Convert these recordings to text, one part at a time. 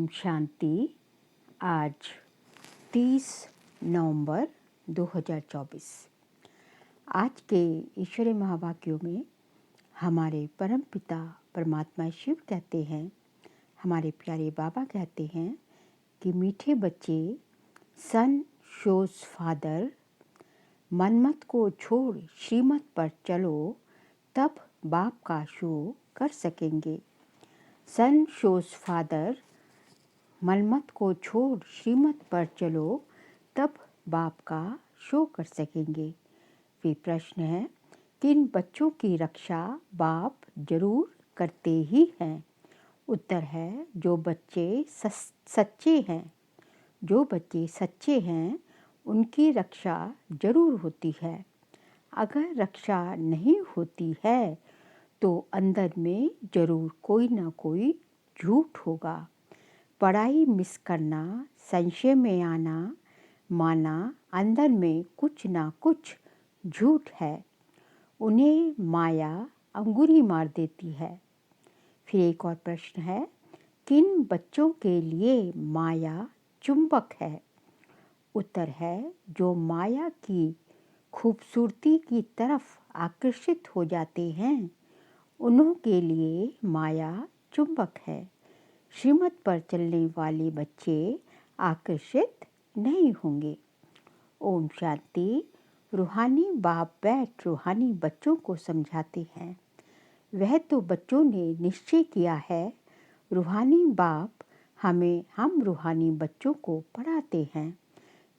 ओम शांति। आज 30 नवंबर 2024। आज के ईश्वरीय महावाक्यों में हमारे परम पिता परमात्मा शिव कहते हैं, हमारे प्यारे बाबा कहते हैं कि मीठे बच्चे, सन शोज फादर, मनमत को छोड़ श्रीमत पर चलो, तब बाप का शो कर सकेंगे। सन शोज फादर, मनमत को छोड़ श्रीमत पर चलो, तब बाप का शो कर सकेंगे। फिर प्रश्न है, किन बच्चों की रक्षा बाप जरूर करते ही हैं? उत्तर है, जो बच्चे सच्चे हैं। जो बच्चे सच्चे हैं उनकी रक्षा जरूर होती है। अगर रक्षा नहीं होती है तो अंदर में जरूर कोई ना कोई झूठ होगा। पढ़ाई मिस करना, संशय में आना, माना अंदर में कुछ ना कुछ झूठ है। उन्हें माया अंगुरी मार देती है। फिर एक और प्रश्न है, किन बच्चों के लिए माया चुंबक है? उत्तर है, जो माया की खूबसूरती की तरफ आकर्षित हो जाते हैं उन्हों के लिए माया चुंबक है। श्रीमत पर चलने वाले बच्चे आकर्षित नहीं होंगे। ओम शांति। रूहानी बाप बैठ रूहानी बच्चों को समझाते हैं। वह तो बच्चों ने निश्चय किया है, रूहानी बाप हम रूहानी बच्चों को पढ़ाते हैं,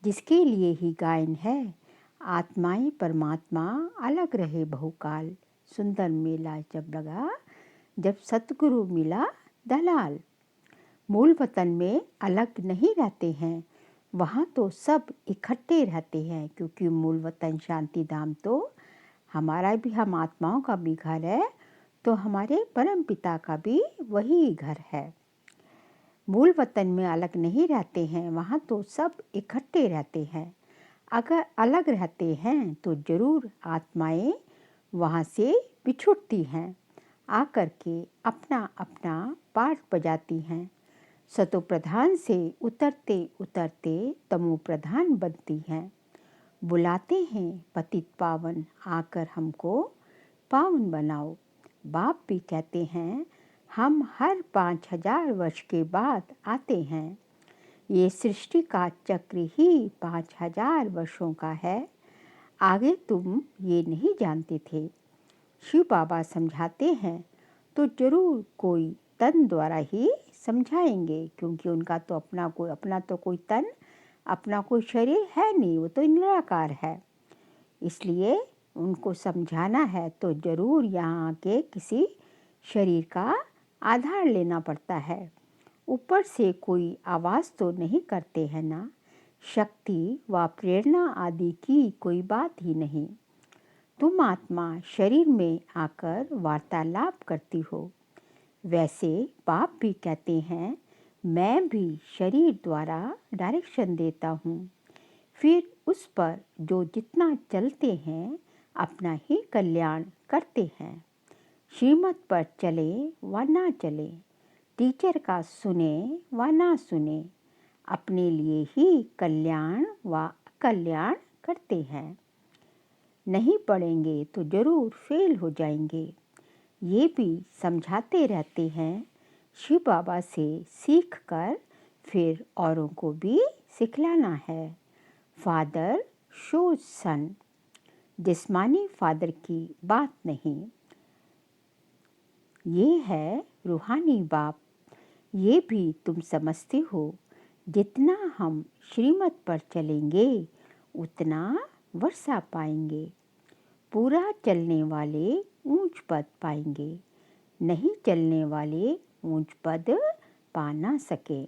जिसके लिए ही गायन है, आत्माएं परमात्मा अलग रहे बहुकाल। सुंदर मेला जब लगा, जब सतगुरु मिला दलाल। मूल वतन में अलग नहीं रहते हैं, वहाँ तो सब इकट्ठे रहते हैं, क्योंकि मूल वतन शांति धाम तो हमारा भी, हम आत्माओं का भी घर है, तो हमारे परम पिता का भी वही घर है। मूल वतन में अलग नहीं रहते हैं, वहाँ तो सब इकट्ठे रहते हैं। अगर अलग रहते हैं तो जरूर आत्माएं वहाँ से बिछुड़ती हैं, आकर के अपना अपना पाठ बजाती हैं। सतो प्रधान से उतरते उतरते तमो प्रधान बनती हैं। बुलाते हैं पतित पावन, आकर हमको पावन बनाओ। बाप भी कहते हैं, हम हर 5000 वर्ष के बाद आते हैं। ये सृष्टि का चक्र ही 5000 वर्षों का है। आगे तुम ये नहीं जानते थे। शिव बाबा समझाते हैं तो जरूर कोई तन द्वारा ही समझाएंगे, क्योंकि उनका तो अपना तो कोई तन, अपना कोई शरीर है नहीं, वो तो निराकार है। इसलिए उनको समझाना है तो जरूर यहाँ के किसी शरीर का आधार लेना पड़ता है। ऊपर से कोई आवाज़ तो नहीं करते हैं ना, शक्ति व प्रेरणा आदि की कोई बात ही नहीं। तुम आत्मा शरीर में आकर वार्तालाप करती हो। वैसे बाप भी कहते हैं, मैं भी शरीर द्वारा डायरेक्शन देता हूँ। फिर उस पर जो जितना चलते हैं अपना ही कल्याण करते हैं। श्रीमत पर चले व ना चले, टीचर का सुने व ना सुने, अपने लिए ही कल्याण व अकल्याण करते हैं। नहीं पढ़ेंगे तो जरूर फेल हो जाएंगे। ये भी समझाते रहते हैं। शिव बाबा से सीख कर फिर औरों को भी सिखलाना है। फादर शोज सन, जिस्मानी फादर की बात नहीं। ये है रूहानी बाप। ये भी तुम समझते हो, जितना हम श्रीमत पर चलेंगे उतना वर्षा पाएंगे। पूरा चलने वाले ऊंच पद पाएंगे, नहीं चलने वाले ऊंच पद पा ना सके।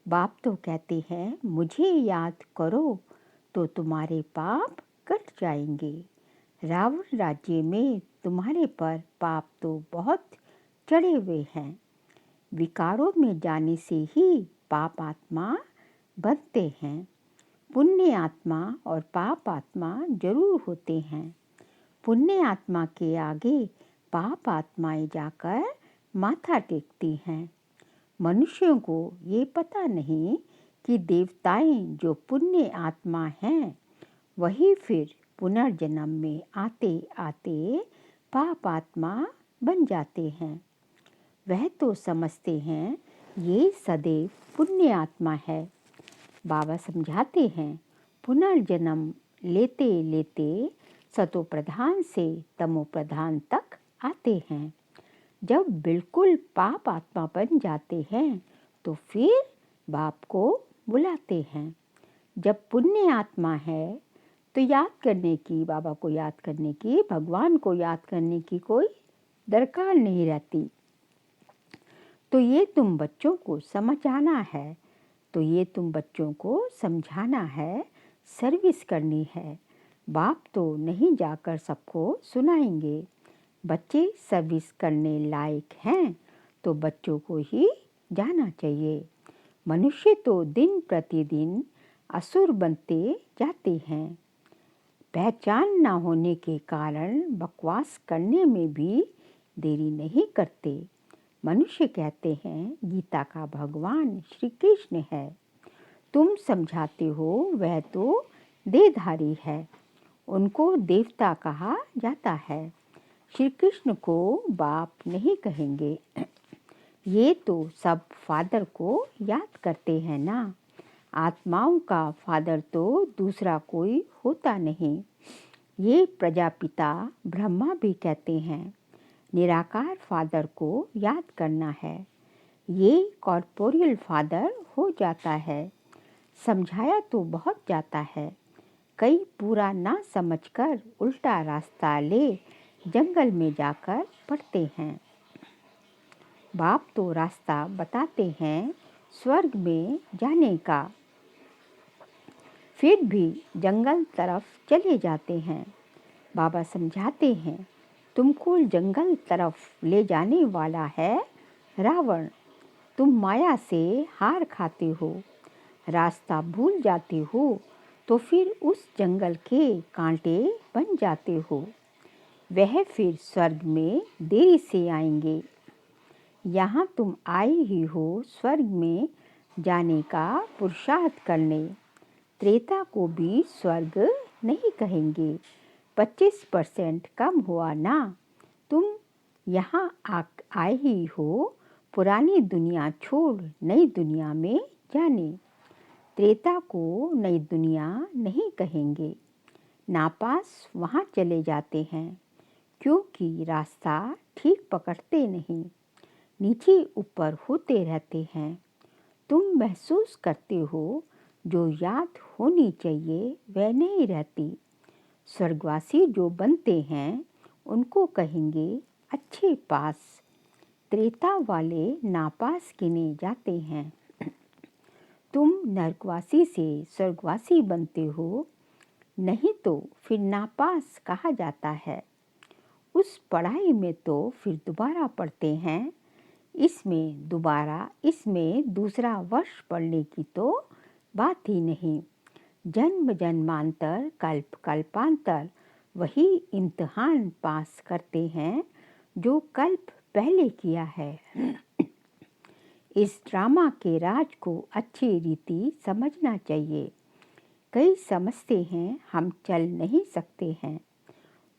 बाप तो कहते हैं, मुझे याद करो तो तुम्हारे पाप कट जाएंगे। रावण राज्य में तुम्हारे पर पाप तो बहुत चढ़े हुए हैं। विकारों में जाने से ही पाप आत्मा बनते हैं। पुण्य आत्मा और पाप आत्मा जरूर होते हैं। पुण्य आत्मा के आगे पाप आत्माएं जाकर माथा टेकती हैं। मनुष्यों को ये पता नहीं कि देवताएं जो पुण्य आत्मा हैं वही फिर पुनर्जन्म में आते आते पाप आत्मा बन जाते हैं। वह तो समझते हैं ये सदैव पुण्य आत्मा है। बाबा समझाते हैं पुनर्जन्म लेते लेते सतो प्रधान से तमो प्रधान तक आते हैं। जब बिल्कुल पाप आत्मा बन जाते हैं तो फिर बाप को बुलाते हैं। जब पुण्य आत्मा है तो याद करने की, बाबा को याद करने की, भगवान को याद करने की कोई दरकार नहीं रहती। तो ये तुम बच्चों को समझाना है, तो ये तुम बच्चों को समझाना है, सर्विस करनी है। बाप तो नहीं जाकर सबको सुनाएंगे। बच्चे सर्विस करने लायक हैं तो बच्चों को ही जाना चाहिए। मनुष्य तो दिन प्रतिदिन असुर बनते जाते हैं। पहचान न होने के कारण बकवास करने में भी देरी नहीं करते। मनुष्य कहते हैं गीता का भगवान श्री कृष्ण है। तुम समझाते हो वह तो देहधारी है, उनको देवता कहा जाता है। श्री कृष्ण को बाप नहीं कहेंगे। ये तो सब फादर को याद करते हैं ना। आत्माओं का फादर तो दूसरा कोई होता नहीं। ये प्रजापिता ब्रह्मा भी कहते हैं निराकार फादर को याद करना है। ये कॉर्पोरियल फादर हो जाता है। समझाया तो बहुत जाता है, कई पूरा ना समझकर उल्टा रास्ता ले जंगल में जाकर पड़ते हैं। बाप तो रास्ता बताते हैं स्वर्ग में जाने का, फिर भी जंगल तरफ चले जाते हैं। बाबा समझाते हैं तुमको जंगल तरफ ले जाने वाला है रावण। तुम माया से हार खाते हो, रास्ता भूल जाते हो तो फिर उस जंगल के कांटे बन जाते हो। वह फिर स्वर्ग में देरी से आएंगे। यहाँ तुम आए ही हो स्वर्ग में जाने का पुरुषार्थ करने। त्रेता को भी स्वर्ग नहीं कहेंगे। 25% कम हुआ ना। तुम यहाँ आए ही हो पुरानी दुनिया छोड़ नई दुनिया में जाने। त्रेता को नई दुनिया नहीं कहेंगे। नापास वहाँ चले जाते हैं क्योंकि रास्ता ठीक पकड़ते नहीं, नीचे ऊपर होते रहते हैं। तुम महसूस करते हो जो याद होनी चाहिए वह नहीं रहती। स्वर्गवासी जो बनते हैं उनको कहेंगे अच्छे पास। त्रेता वाले नापास गिने जाते हैं। तुम नरकवासी से स्वर्गवासी बनते हो, नहीं तो फिर नापास कहा जाता है। उस पढ़ाई में तो फिर दोबारा पढ़ते हैं, इसमें दूसरा वर्ष पढ़ने की तो बात ही नहीं। जन्म जन्मांतर कल्प कल्पांतर वही इम्तिहान पास करते हैं जो कल्प पहले किया है। इस ड्रामा के राज को अच्छी रीति समझना चाहिए। कई समझते हैं हम चल नहीं सकते हैं।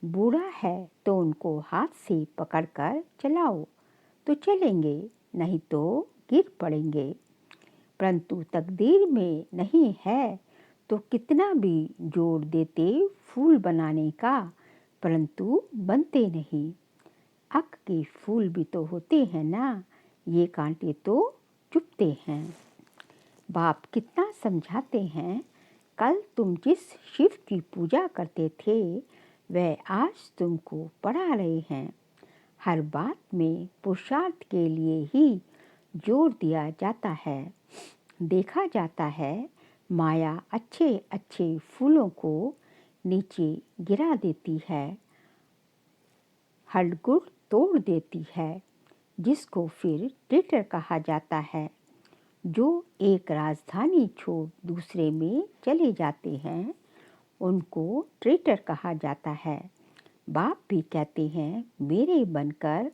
बूढ़ा है तो उनको हाथ से पकड़कर चलाओ तो चलेंगे, नहीं तो गिर पड़ेंगे। परंतु तकदीर में नहीं है तो कितना भी जोर देते फूल बनाने का, परंतु बनते नहीं। अक के फूल भी तो होते हैं ना, ये कांटे तो चुभते हैं। बाप कितना समझाते हैं, कल तुम जिस शिव की पूजा करते थे वह आज तुमको पढ़ा रहे हैं। हर बात में पुरुषार्थ के लिए ही जोर दिया जाता है। देखा जाता है माया अच्छे अच्छे फूलों को नीचे गिरा देती है, हड्डगुड़ तोड़ देती है, जिसको फिर ट्रेटर कहा जाता है। जो एक राजधानी छोड़ दूसरे में चले जाते हैं उनको ट्रेटर कहा जाता है। बाप भी कहते हैं मेरे बनकर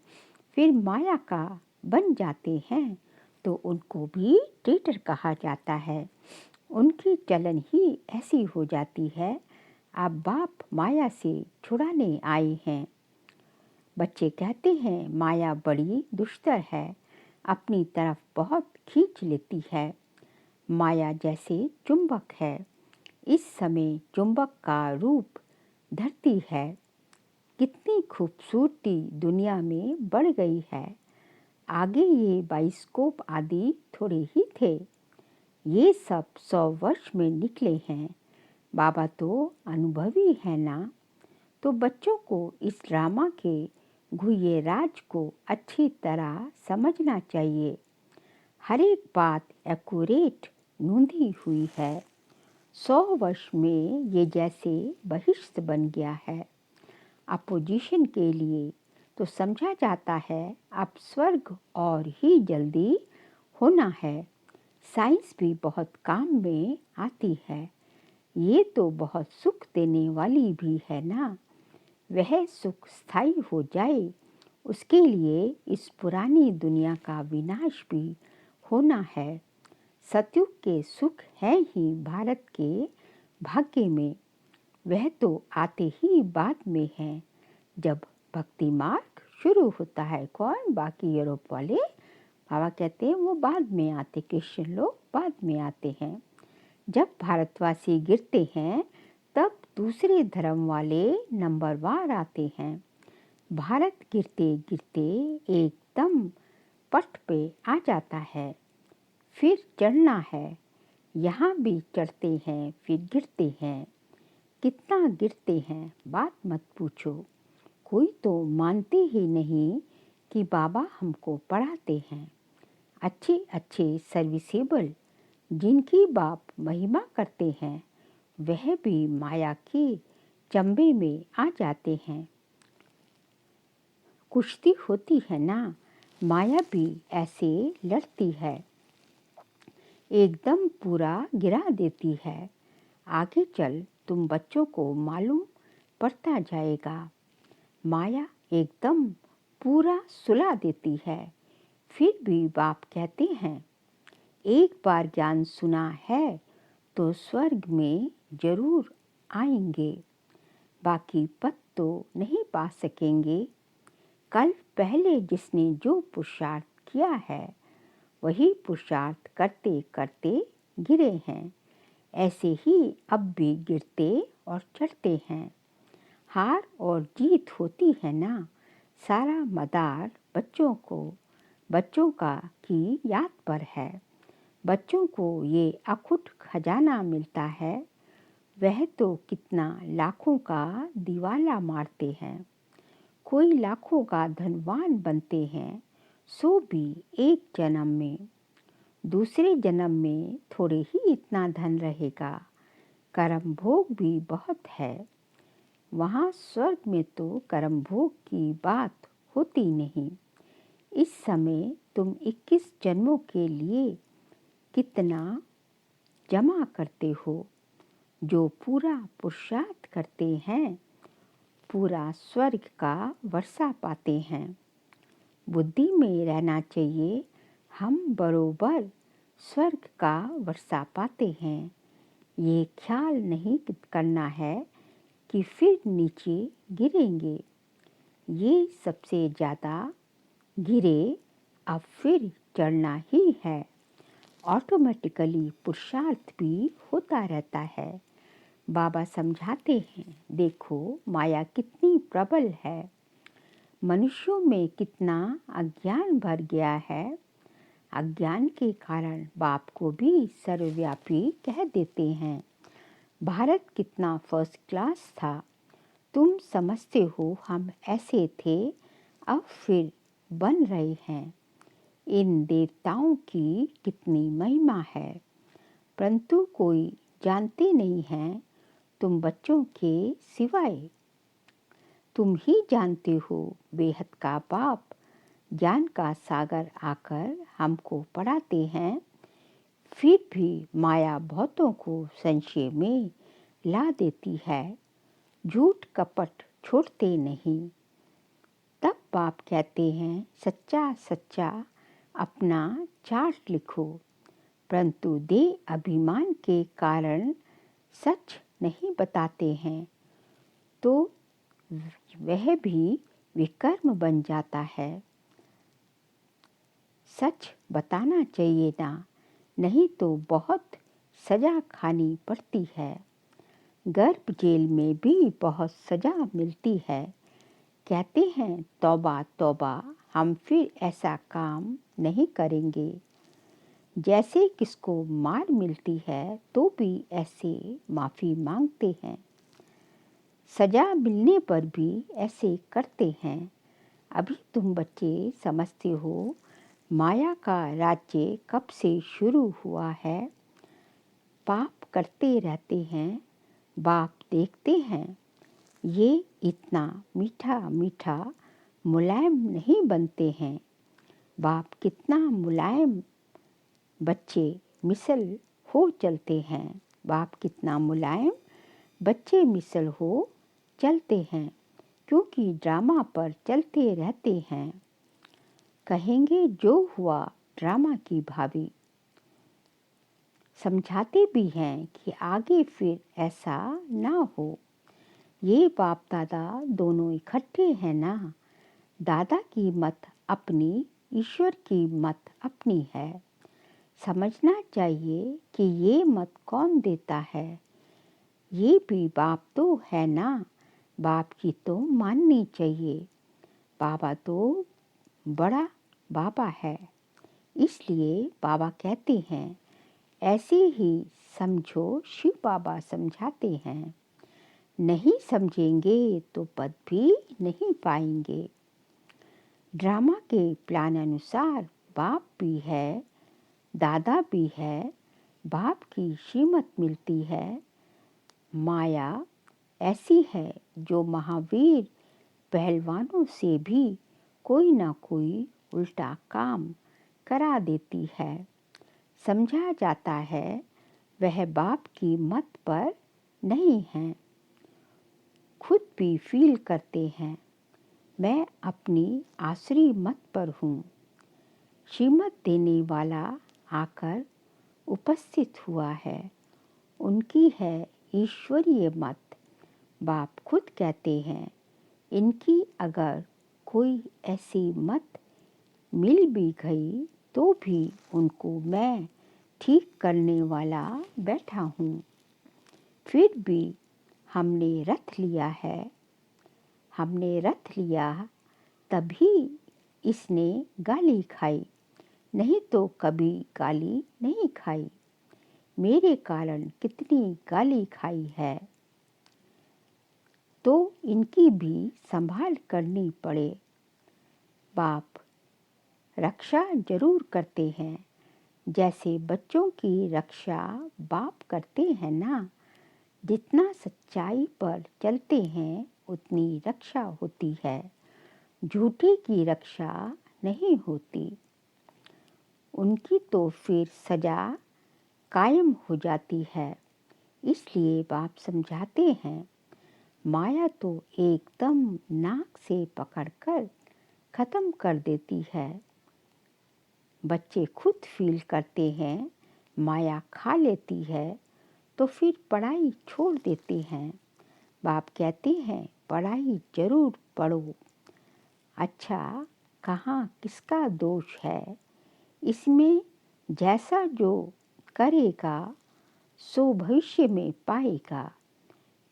फिर माया का बन जाते हैं तो उनको भी ट्रेटर कहा जाता है। उनकी चलन ही ऐसी हो जाती है। अब बाप माया से छुड़ाने आए हैं। बच्चे कहते हैं माया बड़ी दुष्टर है, अपनी तरफ बहुत खींच लेती है। माया जैसे चुंबक है, इस समय चुंबक का रूप धरती है। कितनी खूबसूरती दुनिया में बढ़ गई है। आगे ये बाइस्कोप आदि थोड़े ही थे, ये सब 100 वर्ष में निकले हैं। बाबा तो अनुभवी है ना, तो बच्चों को इस ड्रामा के घुये राज को अच्छी तरह समझना चाहिए। हर एक बात एक्यूरेट नोंधी हुई है। 100 वर्ष में ये जैसे बहिष्ठ बन गया है। अपोजिशन के लिए तो समझा जाता है अब स्वर्ग और ही जल्दी होना है। साइंस भी बहुत काम में आती है। ये तो बहुत सुख देने वाली भी है ना। वह सुख स्थायी हो जाए, उसके लिए इस पुरानी दुनिया का विनाश भी होना है। सतयुग के सुख है ही भारत के भाग्य में। वह तो आते ही बाद में है, जब भक्ति मार्ग शुरू होता है। कौन? बाकी यूरोप वाले। बाबा कहते हैं वो बाद में आते, क्रिश्चियन लोग बाद में आते हैं। जब भारतवासी गिरते हैं तब दूसरे धर्म वाले नंबरवार आते हैं। भारत गिरते गिरते एकदम पट पे आ जाता है। फिर चढ़ना है, यहाँ भी चढ़ते हैं फिर गिरते हैं। कितना गिरते हैं बात मत पूछो। कोई तो मानते ही नहीं कि बाबा हमको पढ़ाते हैं। अच्छे अच्छे सर्विसेबल जिनकी बाप महिमा करते हैं, वह भी माया के चंबे में आ जाते हैं। कुश्ती होती है ना, माया भी ऐसे लड़ती है, एकदम पूरा गिरा देती है। आगे चल तुम बच्चों को मालूम पड़ता जाएगा। माया एकदम पूरा सुला देती है। फिर भी बाप कहते हैं एक बार ज्ञान सुना है तो स्वर्ग में जरूर आएंगे, बाकी पद तो नहीं पा सकेंगे। कल पहले जिसने जो पुरुषार्थ किया है, वही पुरुषार्थ करते करते गिरे हैं। ऐसे ही अब भी गिरते और चढ़ते हैं। हार और जीत होती है ना, सारा मदार बच्चों का की याद पर है। बच्चों को ये अखुट खजाना मिलता है, वह तो कितना लाखों का दिवाला मारते हैं। कोई लाखों का धनवान बनते हैं, सो भी एक जन्म में। दूसरे जन्म में थोड़े ही इतना धन रहेगा। कर्म भोग भी बहुत है। वहाँ स्वर्ग में तो कर्म भोग की बात होती नहीं। इस समय तुम 21 जन्मों के लिए कितना जमा करते हो। जो पूरा पुरुषार्थ करते हैं, पूरा स्वर्ग का वर्षा पाते हैं। बुद्धि में रहना चाहिए, हम बरोबर स्वर्ग का वर्षा पाते हैं। ये ख्याल नहीं करना है कि फिर नीचे गिरेंगे। ये सबसे ज़्यादा गिरे, अब फिर चढ़ना ही है। ऑटोमेटिकली पुरुषार्थ भी होता रहता है। बाबा समझाते हैं देखो माया कितनी प्रबल है। मनुष्यों में कितना अज्ञान भर गया है। अज्ञान के कारण बाप को भी सर्वव्यापी कह देते हैं। भारत कितना फर्स्ट क्लास था, तुम समझते हो हम ऐसे थे, अब फिर बन रहे हैं। इन देवताओं की कितनी महिमा है, परंतु कोई जानते नहीं हैं तुम बच्चों के सिवाय। तुम ही जानते हो बेहद का बाप ज्ञान का सागर आकर हमको पढ़ाते हैं। फिर भी माया बहुतों को संशय में ला देती है। झूठ कपट छोड़ते नहीं। तब बाप कहते हैं सच्चा सच्चा अपना चार्ट लिखो, परंतु देह अभिमान के कारण सच नहीं बताते हैं तो वह भी विकर्म बन जाता है। सच बताना चाहिए ना, नहीं तो बहुत सज़ा खानी पड़ती है। गर्भ जेल में भी बहुत सज़ा मिलती है। कहते हैं तौबा तौबा, हम फिर ऐसा काम नहीं करेंगे। जैसे किसको मार मिलती है तो भी ऐसे माफ़ी मांगते हैं। सज़ा मिलने पर भी ऐसे करते हैं। अभी तुम बच्चे समझते हो माया का राज्य कब से शुरू हुआ है। पाप करते रहते हैं, बाप देखते हैं, ये इतना मीठा मीठा मुलायम नहीं बनते हैं। बाप कितना मुलायम बच्चे मिसल हो चलते हैं। बाप कितना मुलायम बच्चे मिसल हो चलते हैं, क्योंकि ड्रामा पर चलते रहते हैं। कहेंगे जो हुआ ड्रामा की भाभी। समझाते भी हैं कि आगे फिर ऐसा ना हो। ये बाप दादा दोनों इकट्ठे हैं ना। दादा की मत अपनी, ईश्वर की मत अपनी है। समझना चाहिए कि ये मत कौन देता है। ये भी बाप तो है ना। बाप की तो माननी चाहिए। बाबा तो बड़ा बाबा है, इसलिए बाबा कहते हैं ऐसे ही समझो। शिव बाबा समझाते हैं, नहीं समझेंगे तो पद भी नहीं पाएंगे। ड्रामा के प्लान अनुसार बाप भी है, दादा भी है। बाप की श्रीमत मिलती है। माया ऐसी है जो महावीर पहलवानों से भी कोई ना कोई उल्टा काम करा देती है। समझा जाता है वह बाप की मत पर नहीं है। खुद भी फील करते हैं मैं अपनी आसरी मत पर हूँ। श्रीमत देने वाला आकर उपस्थित हुआ है, उनकी है ईश्वरीय मत। बाप खुद कहते हैं इनकी अगर कोई ऐसी मत मिल भी गई तो भी उनको मैं ठीक करने वाला बैठा हूँ। फिर भी हमने रथ लिया है। हमने रथ लिया तभी इसने गाली खाई, नहीं तो कभी गाली नहीं खाई। मेरे कारण कितनी गाली खाई है, तो इनकी भी संभाल करनी पड़े। बाप रक्षा जरूर करते हैं, जैसे बच्चों की रक्षा बाप करते हैं ना। जितना सच्चाई पर चलते हैं उतनी रक्षा होती है, झूठी की रक्षा नहीं होती। उनकी तो फिर सजा कायम हो जाती है। इसलिए बाप समझाते हैं माया तो एकदम नाक से पकड़कर ख़त्म कर देती है। बच्चे खुद फील करते हैं माया खा लेती है तो फिर पढ़ाई छोड़ देते हैं। बाप कहते हैं पढ़ाई जरूर पढ़ो। अच्छा, कहाँ किसका दोष है इसमें। जैसा जो करेगा सो भविष्य में पाएगा,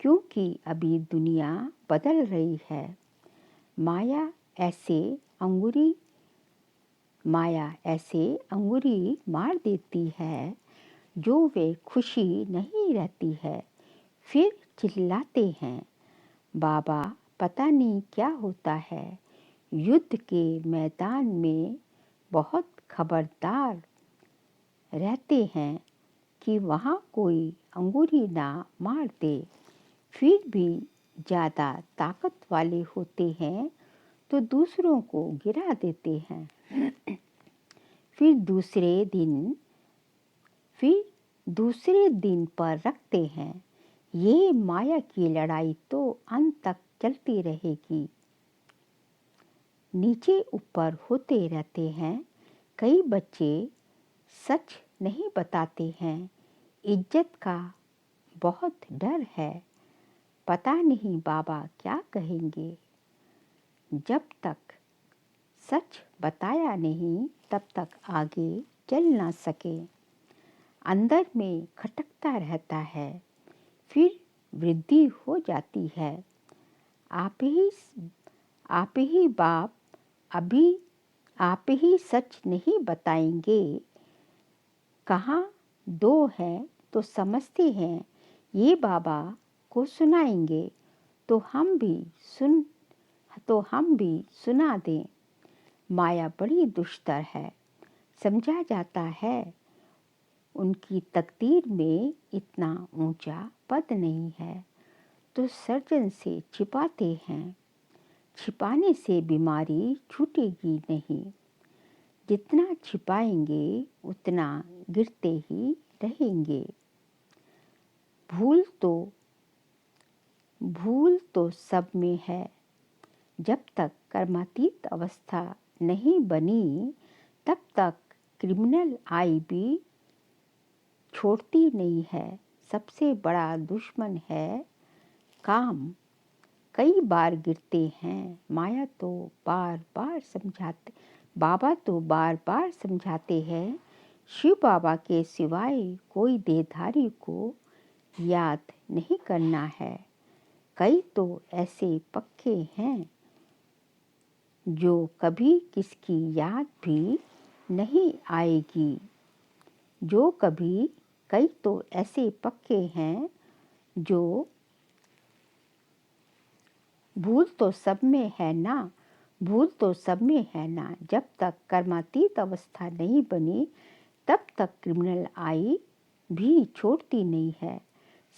क्योंकि अभी दुनिया बदल रही है। माया ऐसे अंगुरी मार देती है जो वे खुशी नहीं रहती है। फिर चिल्लाते हैं बाबा पता नहीं क्या होता है। युद्ध के मैदान में बहुत खबरदार रहते हैं कि वहाँ कोई अंगुरी ना मार दे। फिर भी ज़्यादा ताकत वाले होते हैं तो दूसरों को गिरा देते हैं। फिर दूसरे दिन पर रखते हैं। ये माया की लड़ाई तो अंत तक चलती रहेगी। नीचे ऊपर होते रहते हैं, कई बच्चे सच नहीं बताते हैं, इज्जत का बहुत डर है, पता नहीं बाबा क्या कहेंगे। जब तक सच बताया नहीं तब तक आगे चल ना सके। अंदर में खटकता रहता है, फिर वृद्धि हो जाती है। आप ही बाप अभी आप ही सच नहीं बताएंगे। कहाँ दो हैं तो समझते हैं, ये बाबा को सुनाएंगे तो हम भी सुना दें। माया बड़ी दुष्टर है, समझा जाता है उनकी तकदीर में इतना ऊंचा पद नहीं है, तो सर्जन से छिपाते हैं। छिपाने से बीमारी छूटेगी नहीं, जितना छिपाएंगे उतना गिरते ही रहेंगे। भूल तो सब में है, जब तक कर्मातीत अवस्था नहीं बनी तब तक क्रिमिनल आई भी छोड़ती नहीं है। सबसे बड़ा दुश्मन है काम। कई बार गिरते हैं, बाबा तो बार बार समझाते हैं, शिव बाबा के सिवाय कोई देहधारी को याद नहीं करना है। कई तो ऐसे पक्के हैं जो कभी किसकी याद भी नहीं आएगी। कई तो ऐसे पक्के हैं जो भूल तो सब में है ना। जब तक कर्मातीत अवस्था नहीं बनी तब तक क्रिमिनल आई भी छोड़ती नहीं है।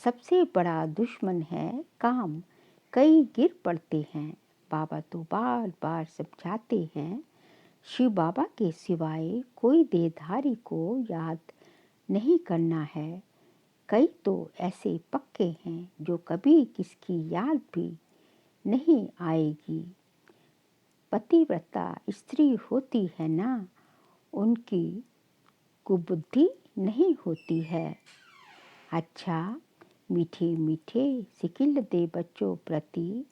सबसे बड़ा दुश्मन है काम। कई गिर पड़ते हैं, बाबा तो बार बार समझाते हैं, शिव बाबा के सिवाय कोई देहधारी को याद नहीं करना है। कई तो ऐसे पक्के हैं जो कभी किसकी याद भी नहीं आएगी। पतिव्रता स्त्री होती है ना, उनकी कुबुद्धि नहीं होती है। अच्छा मीठे मीठे सिकिल दे बच्चों प्रति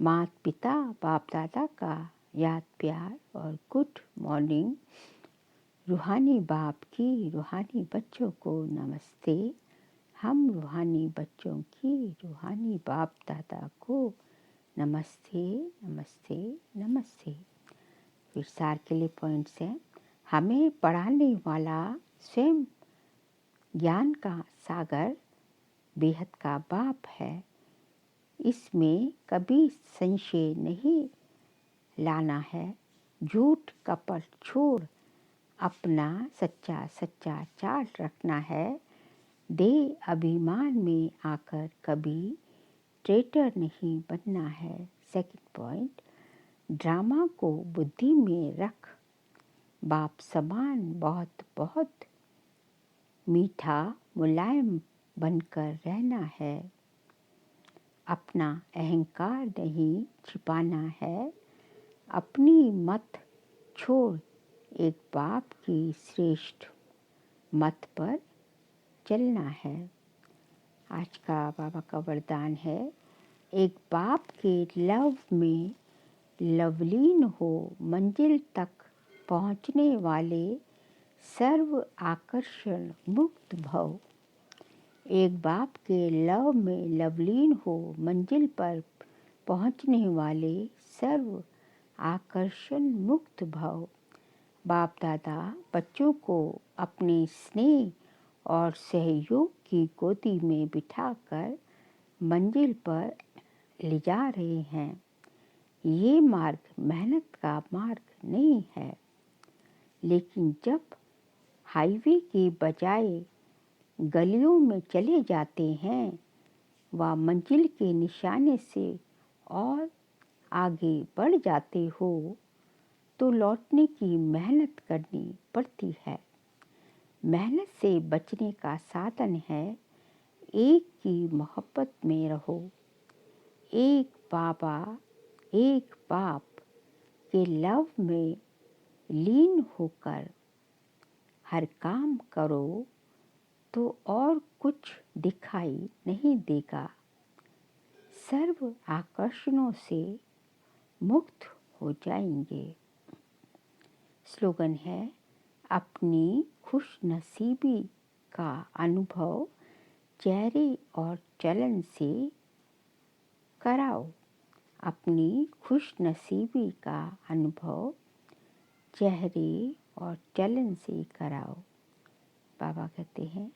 माता पिता बाप दादा का याद प्यार और गुड मॉर्निंग। रूहानी बाप की रूहानी बच्चों को नमस्ते। हम रूहानी बच्चों की रूहानी बाप दादा को नमस्ते नमस्ते नमस्ते। विचार के लिए पॉइंट्स हैं। हमें पढ़ाने वाला स्वयं ज्ञान का सागर बेहद का बाप है। इसमें कभी संशय नहीं लाना है। झूठ कपट छोड़ अपना सच्चा चाल रखना है। देह अभिमान में आकर कभी ट्रेटर नहीं बनना है। सेकंड पॉइंट, ड्रामा को बुद्धि में रख बाप समान बहुत बहुत मीठा मुलायम बनकर रहना है। अपना अहंकार नहीं छिपाना है। अपनी मत छोड़ एक बाप की श्रेष्ठ मत पर चलना है। आज का बाबा का वरदान है, एक बाप के लव में लवलीन हो मंजिल तक पहुँचने वाले सर्व आकर्षण मुक्त भव। एक बाप के लव में लवलीन हो मंजिल पर पहुँचने वाले सर्व आकर्षण मुक्त भव। बाप दादा बच्चों को अपने स्नेह और सहयोग की गोदी में बिठाकर मंजिल पर ले जा रहे हैं। ये मार्ग मेहनत का मार्ग नहीं है, लेकिन जब हाईवे के बजाय गलियों में चले जाते हैं व मंजिल के निशाने से और आगे बढ़ जाते हो तो लौटने की मेहनत करनी पड़ती है। मेहनत से बचने का साधन है, एक की मोहब्बत में रहो। एक बाबा एक बाप के लव में लीन होकर हर काम करो तो और कुछ दिखाई नहीं देगा, सर्व आकर्षणों से मुक्त हो जाएंगे। स्लोगन है, अपनी खुशनसीबी का अनुभव चेहरे और चलन से कराओ। अपनी खुशनसीबी का अनुभव चेहरे और चलन से कराओ। बाबा कहते हैं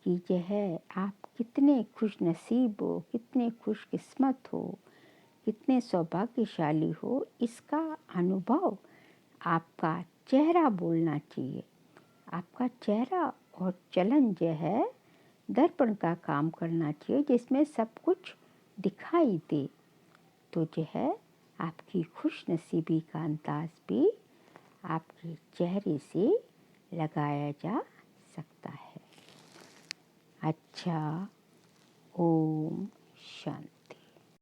कि यह आप कितने खुशनसीब हो, कितने खुशकिस्मत हो, कितने सौभाग्यशाली हो, इसका अनुभव आपका चेहरा बोलना चाहिए। आपका चेहरा और चलन जो है दर्पण का काम करना चाहिए, जिसमें सब कुछ दिखाई दे। तो जो है आपकी खुशनसीबी का अंदाज भी आपके चेहरे से लगाया जा सकता है। अच्छा, ओम शांति।